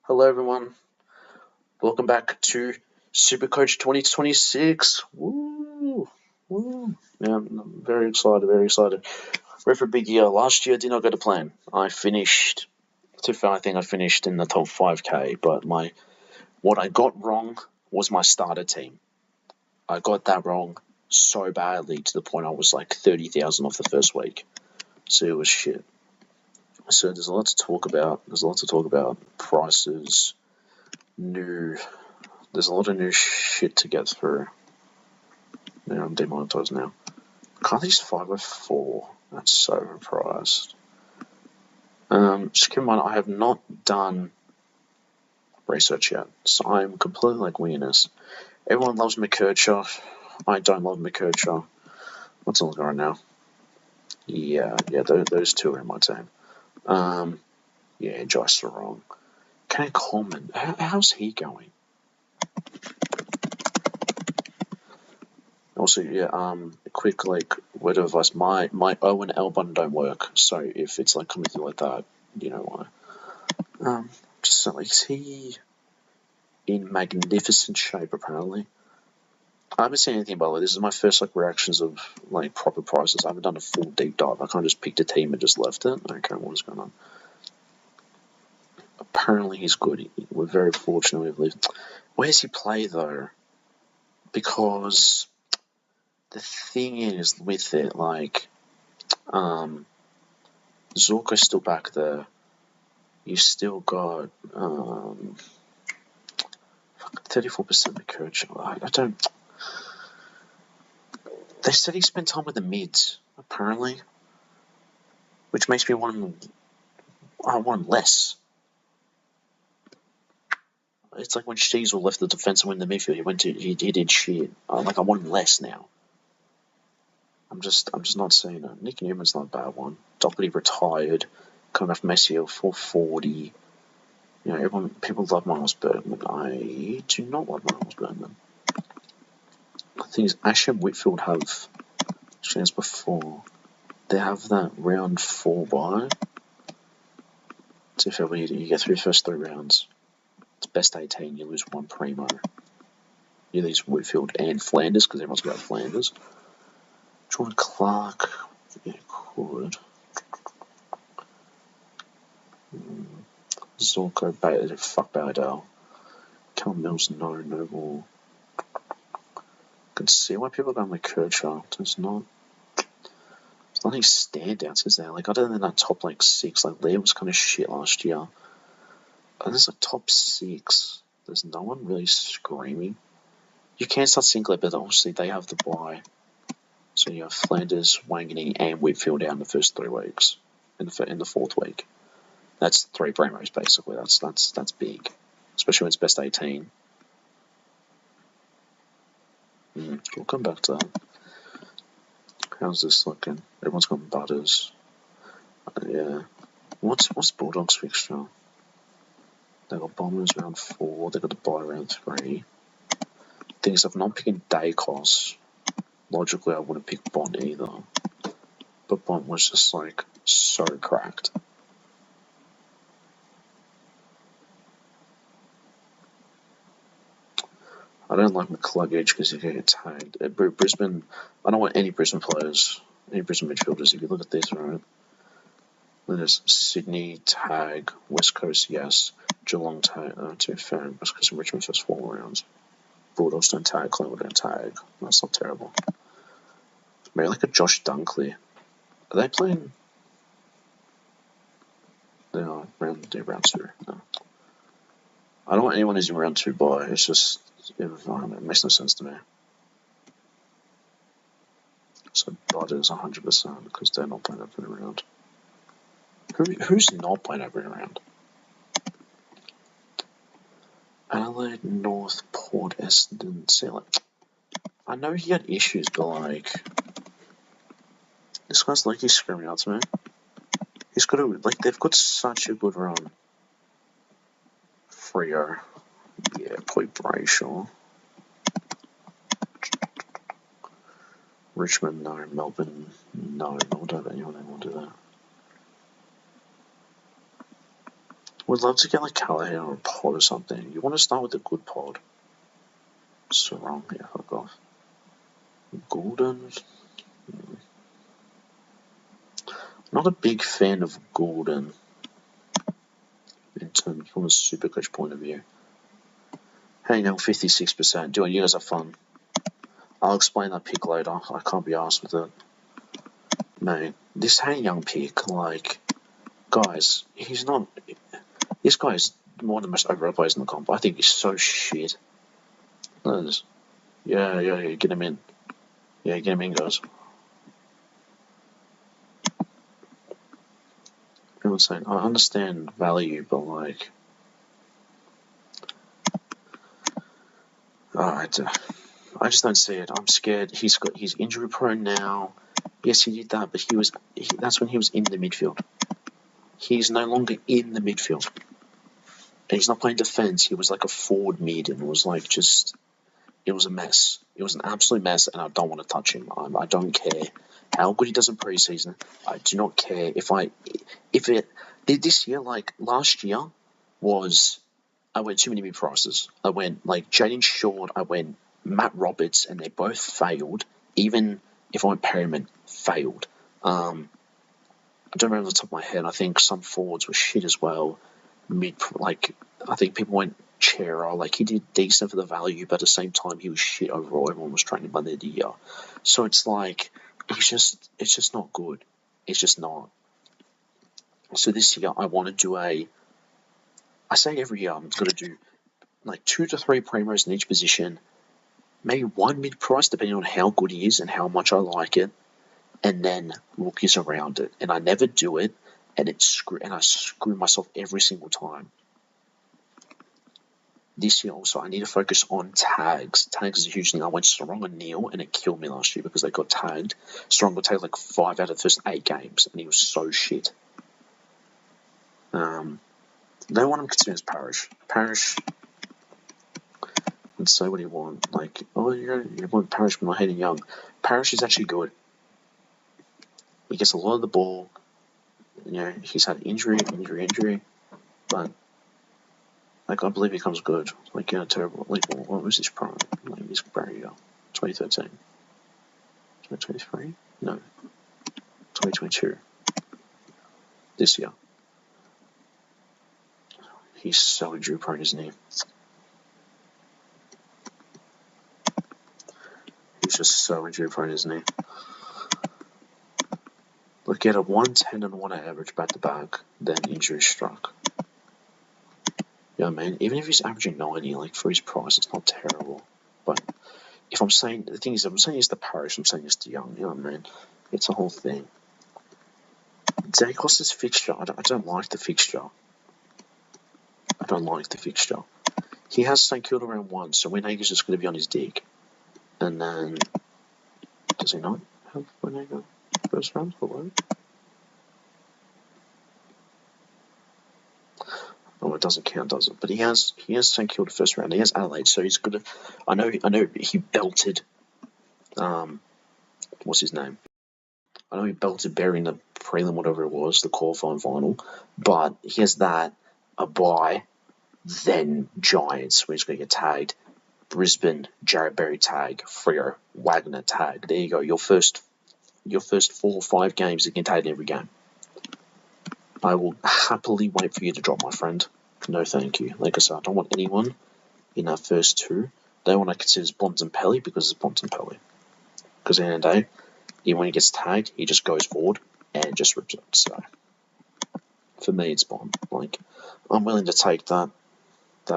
Hello, everyone. Welcome back to Supercoach 2026. Woo! Woo! Yeah, I'm very excited, very excited. Ready for a big year. Last year did not go to plan. I finished, to be fair, I think I finished in the top 5K, but what I got wrong was my starter team. I got that wrong so badly to the point I was like 30,000 off the first week. So it was shit. So there's a lot to talk about. Prices, new. There's a lot of new shit to get through. Yeah, I'm demonetized now. Can't these 504? That's so overpriced. Just keep in mind, I have not done research yet, so I'm completely like weirdness. Everyone loves McKercher. I don't love McKercher. What's on right now? Yeah, those two are in my team. Yeah, Joyce are wrong. Kenny Coleman, how's he going? Also, yeah, quick like word of advice. My O and L button don't work, so if it's like coming through like that, you know why. Just like, is he in magnificent shape? Apparently, I haven't seen anything about it. This is my first like reactions of like proper prices. I haven't done a full deep dive. I kind of just picked a team and just left it. Okay, what is going on? Apparently, he's good. We're very fortunate we've lived. Where's he play though? Because the thing is with it, like, Zorko's still back there. You still got 34% of coach. I don't. They said he spent time with the mids, apparently, which makes me want him. I want him less. It's like when Sheasel left the defense and went in the midfield. He did shit. I want him less now. I'm just not seeing it. Nick Newman's not a bad one. Doherty retired. Coming off Messi 440. You know, people love Miles Bergman. I do not love Miles Bergman. The thing is, Ash and Whitfield have chance before. They have that round 4 bye. So if you get through the first 3 rounds, it's best 18. You lose 1 primo. You lose Whitfield and Flanders because everyone's got Flanders. Jordan Clark, yeah, could. Zorko, fuck Bowdell. Cal Mills, no more. Can see why people are going with Kershaw. There's nothing standouts, is there? Like, other than that top, like, 6, like, Leah was kind of shit last year. And there's a top 6. There's no one really screaming. You can start Sinclair, but obviously they have the bye. So you have Flanders, Wanganeen, and Whitfield out in the first 3 weeks. In the 4th week. That's 3 primos, basically. That's big. Especially when it's best 18. We'll come back to that. How's this looking? Everyone's got Butters. Yeah. What's Bulldogs fixture? They got Bombers round 4. They got the bye round 3. Thing is, if I'm not picking Dacos, logically I wouldn't pick Bond either. But Bond was just like so cracked. I don't like McCluggage because he can get tagged. Brisbane, I don't want any Brisbane players, any Brisbane midfielders. If you look at this, right? There's Sydney tag, West Coast yes, Geelong tag. To be fair, West Coast and Richmond first 4 rounds. Bulldogs don't tag, Collingwood don't tag. That's not terrible. Maybe like a Josh Dunkley. Are they playing? They are round 2. No. I don't want anyone who's in round 2 bye. It's just it makes no sense to me. So Butters 100% because they're not playing every round. Who's not playing every round? Adelaide, North, Port, Essendon, Salem. I know he had issues, but like this guy's like he's screaming out to me. He's got they've got such a good run. Freo, yeah, Point Brayshaw. Richmond, no. Melbourne, no. I don't have anyone who will do that. Would love to get like Callahan or a pod or something. You want to start with a good pod. So wrong. Yeah, fuck off. Golden. Not a big fan of Golden in terms from a Supercoach point of view. Hey, now 56%. Doing you guys have fun. I'll explain that pick later. I can't be arsed with it. Mate, this Hey Young pick, like, guys, he's not. This guy is one of the most overrated players in the comp. I think he's so shit. Yeah, get him in. Yeah, get him in, guys. Everyone's saying, I understand value, but like. I just don't see it. I'm scared. He's injury prone now. Yes, he did that, but that's when he was in the midfield. He's no longer in the midfield. And he's not playing defense. He was like a forward mid, and it was like it was a mess. It was an absolute mess, and I don't want to touch him. I don't care how good he does in preseason. I do not care this year, like last year, I went too many mid prices. I went like Jaden Short, I went Matt Roberts, and they both failed. Even if I went Perryman, failed. I don't remember off the top of my head. I think some forwards were shit as well. I think people went Chera. Like, he did decent for the value, but at the same time, he was shit overall. Everyone was training by the end of the year. So it's like, it's just not good. It's just not. So this year, I want to do I say every year, I'm going to do like 2 to 3 primos in each position, maybe 1 mid-price, depending on how good he is and how much I like it, and then rookies around it. And I never do it, and I screw myself every single time. This year also, I need to focus on tags. Tags is a huge thing. I went Strong and Neil, and it killed me last year because they got tagged. Strong got tagged like 5 out of the first 8 games, and he was so shit. They want him considered as Parrish. Let's say what you want. Like, you want Parrish, but not Hayden Young. Parrish is actually good. He gets a lot of the ball. He's had injury, but like, I believe he comes good. Like, terrible. Like, what was his prime? Like, his barrier. 2013. 2023? No. 2022. This year. He's so injury prone, isn't he? He's just so injury prone, isn't he? Look at a 110 and 1 average back to back, then injury struck. Yeah, man, even if he's averaging 90, like, for his price, it's not terrible. But if I'm saying, the thing is, I'm saying it's the Parrish, I'm saying it's the Young, man? It's a whole thing. Dacos' fixture, I don't like the fixture. He has St Kilda round 1, so Winaga's just going to be on his dick. And then, does he not have Winaga first round? Hello? Oh, it doesn't count, does it? But he has St Kilda first round. He has Adelaide, so he's good. I know he belted. What's his name? I know he belted Barry in the prelim, whatever it was, the qualifying final. But he has that, a bye, then Giants, where he's going to get tagged. Brisbane, Jared Berry tag, Freo, Wagner tag. There you go. Your first 4 or 5 games, you can tag in every game. I will happily wait for you to drop, my friend. No, thank you. Like I said, I don't want anyone in that first 2. They want to consider Bontempelli because it's Bontempelli. Because at the end of the day, even when he gets tagged, he just goes forward and just rips it. So, for me, it's Bond. Like, I'm willing to take that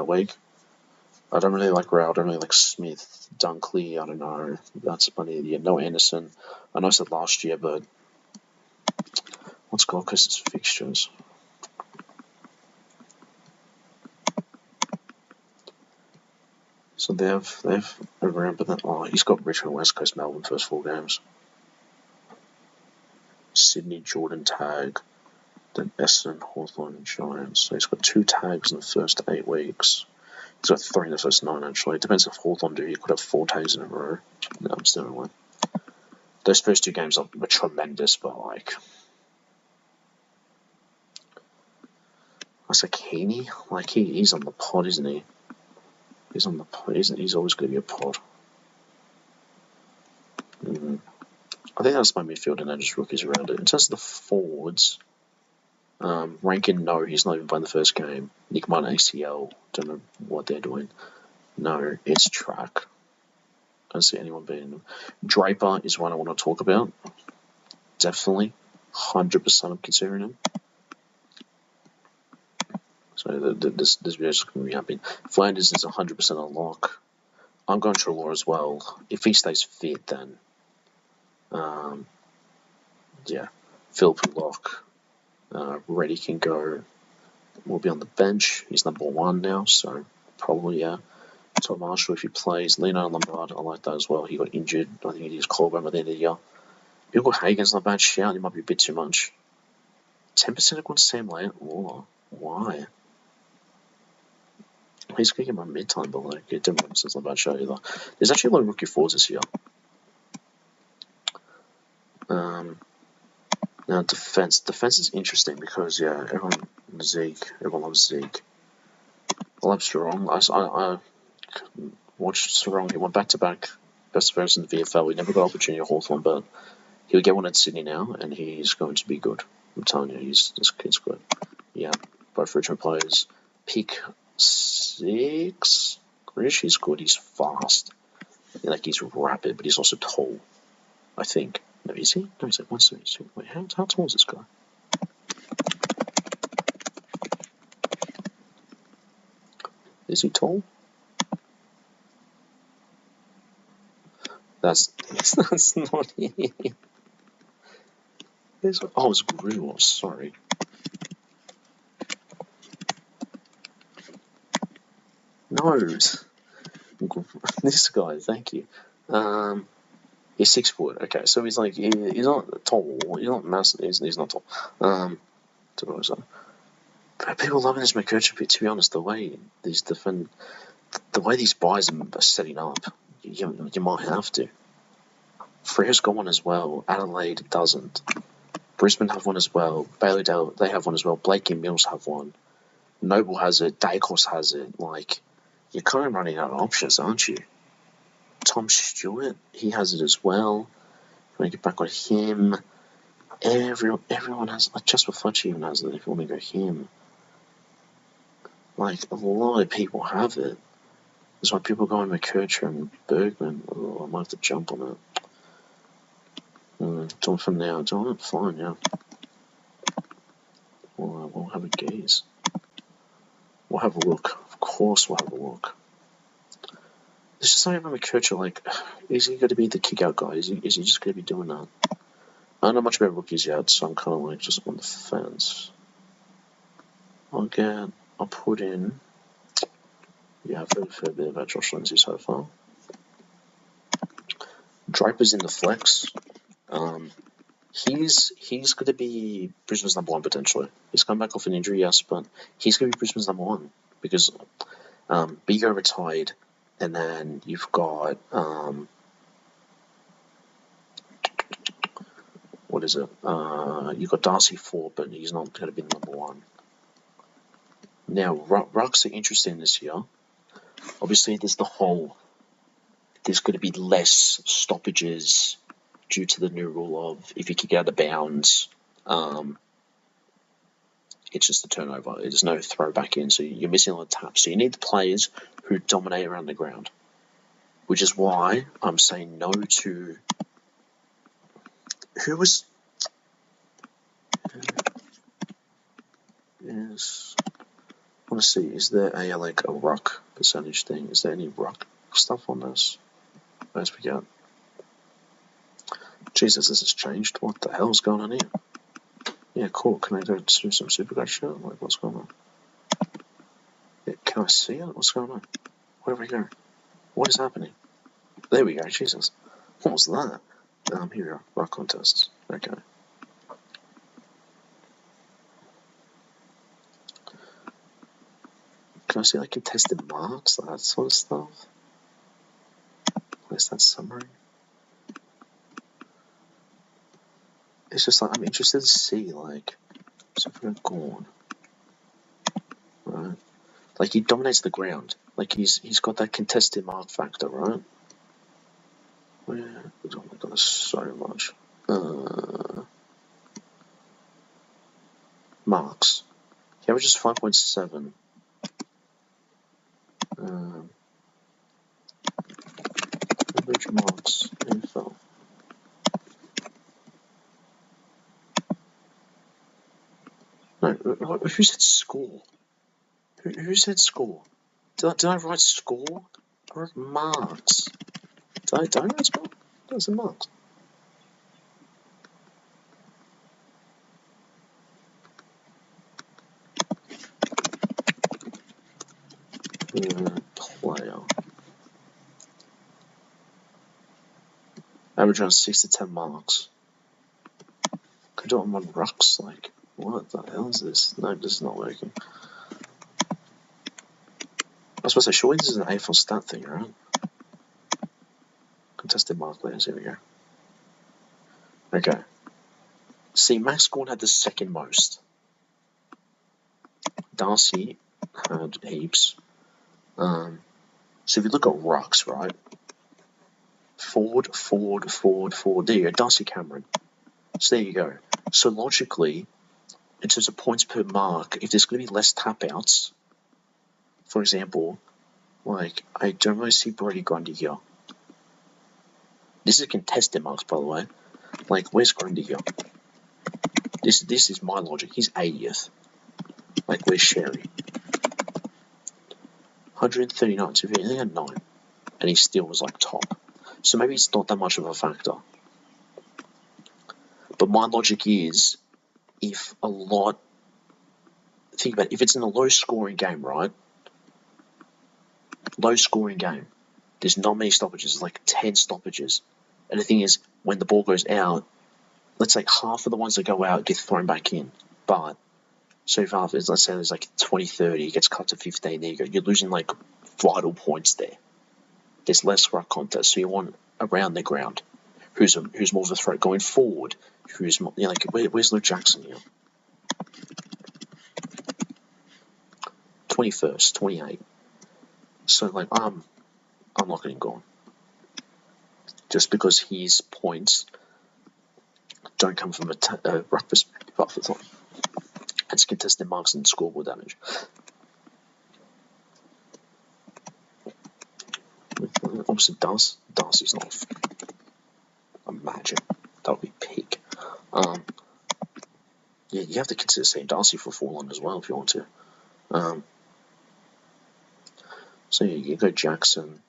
week. I don't really like Rao. I don't really like Smith, Dunkley. I don't know. That's funny. Yeah, no Anderson. I know I said last year, but what's Gold Coast's fixtures? So they have around, but then he's got Richmond, West Coast, Melbourne first 4 games. Sydney, Jordan tag, then Essendon, Hawthorn, and Giants. So he's got 2 tags in the first 8 weeks. He's got 3 in the first 9, actually. It depends if Hawthorn do. He could have 4 tags in a row. No, I'm still away. Those first 2 games were tremendous, but like, I Sakini, like he's on the pod, isn't he? He's on the pod. He's always going to be a pod. I think that's my midfield, and then just rookies around it. In terms of the forwards, Rankin, no, he's not even playing the first game. Nick Mine ACL, don't know what they're doing. No, it's track. I don't see anyone beating them. Draper is one I want to talk about. Definitely, 100% I'm considering him. So this video is going to be happening. Flanders is 100% a lock. I'm going Trelaw as well. If he stays fit, then yeah, Philip lock. Reddy can go. Will be on the bench. He's number 1 now, so probably Todd Marshall if he plays. Lino Lombard, I like that as well. He got injured. I think he did his collarbone by the end of the year. Hugo Hagen's not a bad shout. He might be a bit too much. 10% against Sam Lawler. Why? He's going to get my mid-time, but like, it didn't it's not a bad shout either. There's actually a lot of rookie forwards this year. Now, defense. Defense is interesting because, everyone loves Zeke. I love Strong. I watched Strong. He went back-to-back best players in the VFL. We never got opportunity at Hawthorn, but he'll get one at Sydney now, and he's going to be good. I'm telling you, this kid's good. Yeah, both Richmond players. Pick 6. Grish, he's good. He's fast. Like, he's rapid, but he's also tall, I think. No, is he? No, he's like 172. Wait, how tall is this guy? Is he tall? That's not it. It's Grill. Sorry. No, this guy. Thank you. He's 6 foot. Okay, so he's like he's not tall. He's not massive. He's not tall. But people loving this McCurcher bit. To be honest, the way these buys are setting up, you might have to. Frere's got one as well. Adelaide doesn't. Brisbane have one as well. Bailey-Dale, they have one as well. Blake and Mills have one. Noble has it. Dacos has it. Like, you're kind of running out of options, aren't you? Tom Stewart, he has it as well. You want to get back on him. Everyone has, like, Jasper Fletcher even has it if you want to go him. Like, a lot of people have it. That's why people go on McCurcher and Bergman. Oh, I might have to jump on it. Do it for now. Do it? Fine, yeah. We'll have a gaze. We'll have a look. Of course we'll have a look. There's just something about McCurcher, like, is he going to be the kick-out guy? Is he just going to be doing that? I don't know much about rookies yet, so I'm kind of like just on the fence. I'll put in... Yeah, I've heard a fair bit about Josh Lindsay so far. Draper's in the flex. He's going to be Brisbane's number 1 potentially. He's come back off an injury, yes, but he's going to be Brisbane's number 1 because Bigo retired, and then you've got what is it? You've got Darcy Ford, but he's not going to be the number 1. Now rucks are interesting this year. Obviously, there's going to be less stoppages due to the new rule of if you kick out of bounds, it's just a turnover. There's no throw back in, so you're missing all the taps. So you need the players who dominate around the ground, which is why I'm saying no to... Who was... Yes... I want to see, is there a ruck percentage thing? Is there any ruck stuff on this? Let's forget. Jesus, this has changed. What the hell's going on here? Yeah, cool. Can I go do some Supercoach shit? Like, what's going on? Yeah, can I see it? What's going on? Where do we go? What is happening? There we go. Jesus. What was that? Here we are. Ruck contests. Okay. Can I see like contested marks, that sort of stuff? Where's that summary? It's just like I'm interested to see like so if we're gone. right? Like, he dominates the ground. Like, he's got that contested mark factor, right? Oh my god, so much. Marks. He averages 5.7. Average marks, NFL. No, who said score? Who said score? Did I write score? I wrote marks. Did I write score? No, it's marks. Player. Average around 6 to 10 marks. Could do it on rucks, like, what the hell is this? No, this is not working. I was supposed to say, surely this is an AFL stat thing, right? Contested mark players, here we go. Okay. See, Max Gorn had the second most. Darcy had heaps. So if you look at rucks, right? Ford. There you go, Darcy Cameron. So there you go. So logically, in terms of points per mark, if there's going to be less tap outs, for example, like, I don't really see Brody Grundy here. This is contested marks, by the way. Like, where's Grundy here? This is my logic. He's 80th. Like, where's Sherry? 139, so he had 9. And he still was, like, top. So maybe it's not that much of a factor. But my logic is, if a lot... Think about it. If it's in a low-scoring game, right? Low-scoring game. There's not many stoppages. Like 10 stoppages. And the thing is, when the ball goes out, let's say half of the ones that go out get thrown back in. But, so if half is, let's say there's like 20, 30, it gets cut to 15, there you go. You're losing like vital points there. There's less ruck contest, so you want around the ground. Who's more of a threat going forward? Who's more, like, where's Luke Jackson here? 21st, 28. So, like, I'm not getting gone. Just because his points don't come from a ruck perspective half the time. It's contested marks and scoreboard damage. Obviously, Darcy's not. Imagine. That would be peak. Yeah, you have to consider St. Darcy for Fallen as well if you want to. So yeah, you go Jackson.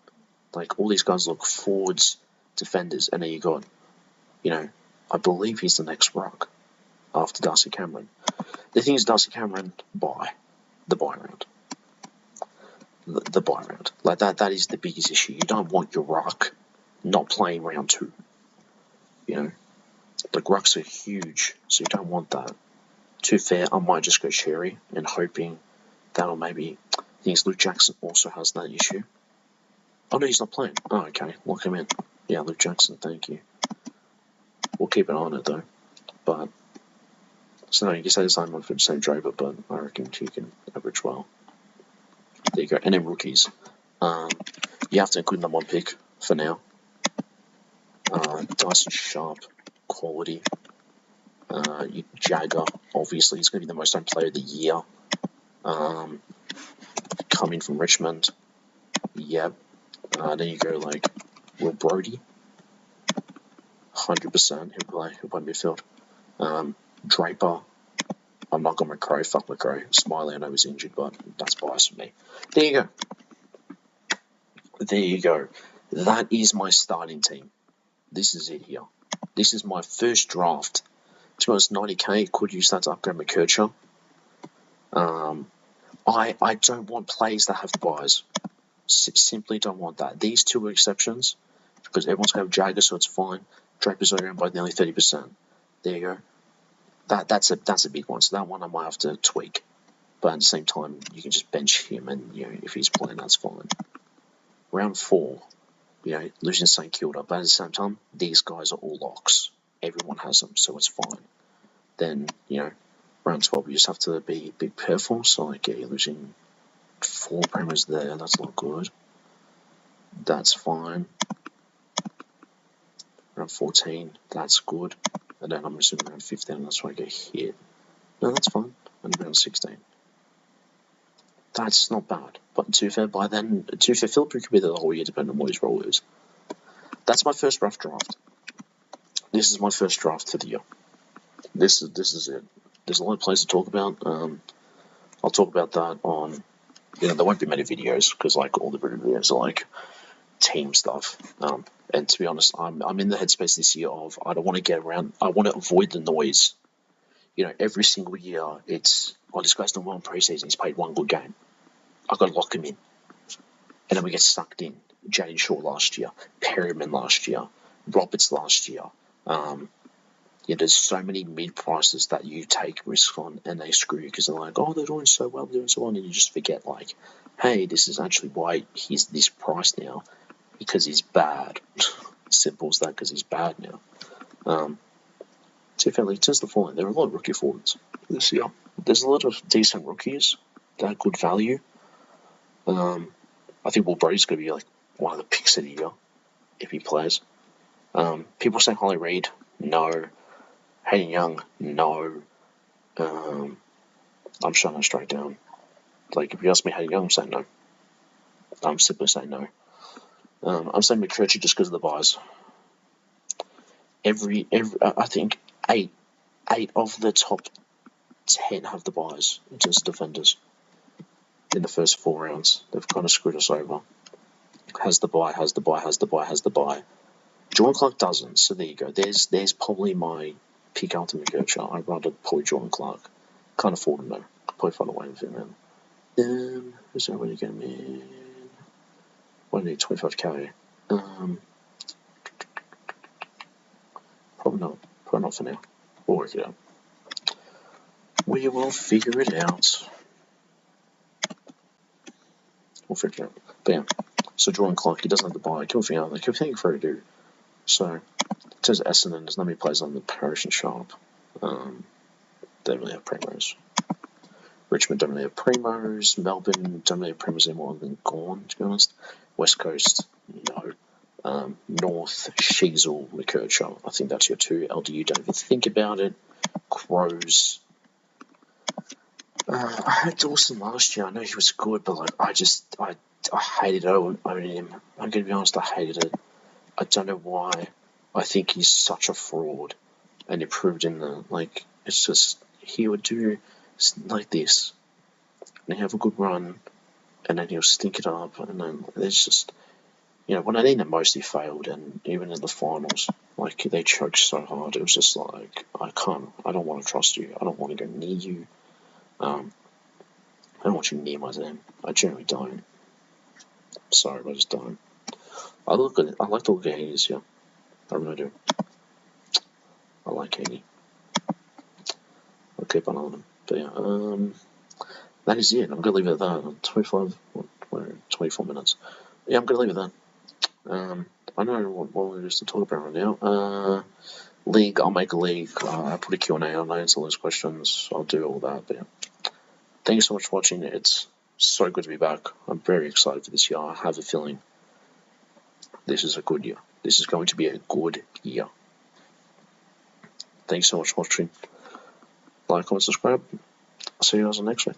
Like, all these guys look forwards, defenders, and then you got, I believe he's the next ruck after Darcy Cameron. The thing is, Darcy Cameron, the buy round. The buy round. Like, that is the biggest issue. You don't want your ruck not playing round 2. Like, rucks are huge, so you don't want that. To be fair, I might just go Sherry and hoping that'll maybe... I think Luke Jackson also has that issue. Oh, no, he's not playing. Oh, okay. Lock him in. Yeah, Luke Jackson, thank you. We'll keep an eye on it, though. But... So, no, you can say the same one for the same Draper, but I reckon he can average well. There you go. And then rookies. You have to include number 1 pick for now. Dyson Sharp, quality. Jagger, obviously, he's going to be the most owned player of the year. Coming from Richmond. Yep. Then you go, like, Will Brody. 100% he'll play midfield. Draper. I'm not going McCrow. Fuck McCrow. Smiley, I know he's injured, but that's bias for me. There you go. That is my starting team. This is it here. This is my first draft. To be honest, 90k, could use that to upgrade McKercher. I don't want players that have the buys. Simply don't want that. These two are exceptions, because everyone's going to have Jagger, so it's fine. Draper's around by nearly 30%. There you go. That's a big one. So that one I might have to tweak. But at the same time, you can just bench him, and if he's playing, that's fine. Round 4, losing St Kilda, but at the same time, these guys are all locks. Everyone has them, so it's fine. Then round 12, you just have to be careful. So, like, yeah, you're losing 4 premiers there. That's not good. That's fine. Round 14, that's good. And then I'm assuming around 15, that's where I get hit. No, that's fine. And around 16. That's not bad. But to be fair, by then, Philip could be there the whole year, depending on what his role is. That's my first rough draft. This is my first draft for the year. This is it. There's a lot of plays to talk about. I'll talk about that on. There won't be many videos because like all the videos are like team stuff. And to be honest, I'm in the headspace this year of I don't want to get around. I want to avoid the noise. Every single year it's this guy's done well in preseason. He's played one good game. I've got to lock him in, and then we get sucked in. Jaden Shaw last year, Perryman last year, Roberts last year. There's so many mid prices that you take risks on, and they screw you because they're like, oh, they're doing so well, and you just forget like, hey, this is actually why he's this price now, because he's bad. Simple as that, because he's bad now. Typically, it tends to fall in. There are a lot of rookie forwards this year. There's a lot of decent rookies that are good value. I think Will Brady's going to be like one of the picks of the year if he plays. People say Holly Reid, no. Hayden Young, no. I'm shutting that straight down. Like, if you ask me Hayden Young, I'm saying no. I'm simply saying no. I'm saying McCurdy just because of the buys. I think eight of the top 10 have the buys in terms of defenders in the first 4 rounds. They've kind of screwed us over. Has the buy. Jordan Clark doesn't, so there you go. There's probably my pick after McCurdy. I'd rather probably Jordan Clark. Can't afford him though. Probably find a way with him, man. Is there a way to get him in? I need 25k. Probably not for now. We'll work it out. We will figure it out. But yeah. So Jordan Clark, he doesn't have the buy. Keep thinking for a dude. So in terms of Essendon, there's not many players on the Parish and Sharp. They don't really have primos. Richmond don't really have primos. Melbourne don't really have primos anymore than gone, to be honest. West Coast, no. North, Sheasel, McCurdy. I think that's your 2. LDU, don't even think about it. Crows. I had Dawson last year. I know he was good, but like I hated owning him. I'm going to be honest, I hated it. I don't know why. I think he's such a fraud, and it proved in the it's just he would do like this, and he have a good run, and then he'll stink it up, and then it's just when I need him most, he failed, and even in the finals, like they choked so hard, it was just like I don't want to trust you. I don't want to go near you. I don't want you near my team. I generally don't. Sorry, I just don't. I like to look at Hades, yeah. I really do. I like Haney. I'll keep an eye on him. But yeah, that is it. I'm going to leave it at that. 24 minutes. Yeah, I'm going to leave it at that. I know what we're just to talk about right now. League, I'll make a league. I'll put a Q&A, I'll answer all those questions. I'll do all that. But yeah. Thank you so much for watching. It's so good to be back. I'm very excited for this year. I have a feeling this is a good year. This is going to be a good year. Thanks so much for watching. Like, comment, subscribe. I'll see you guys on the next one.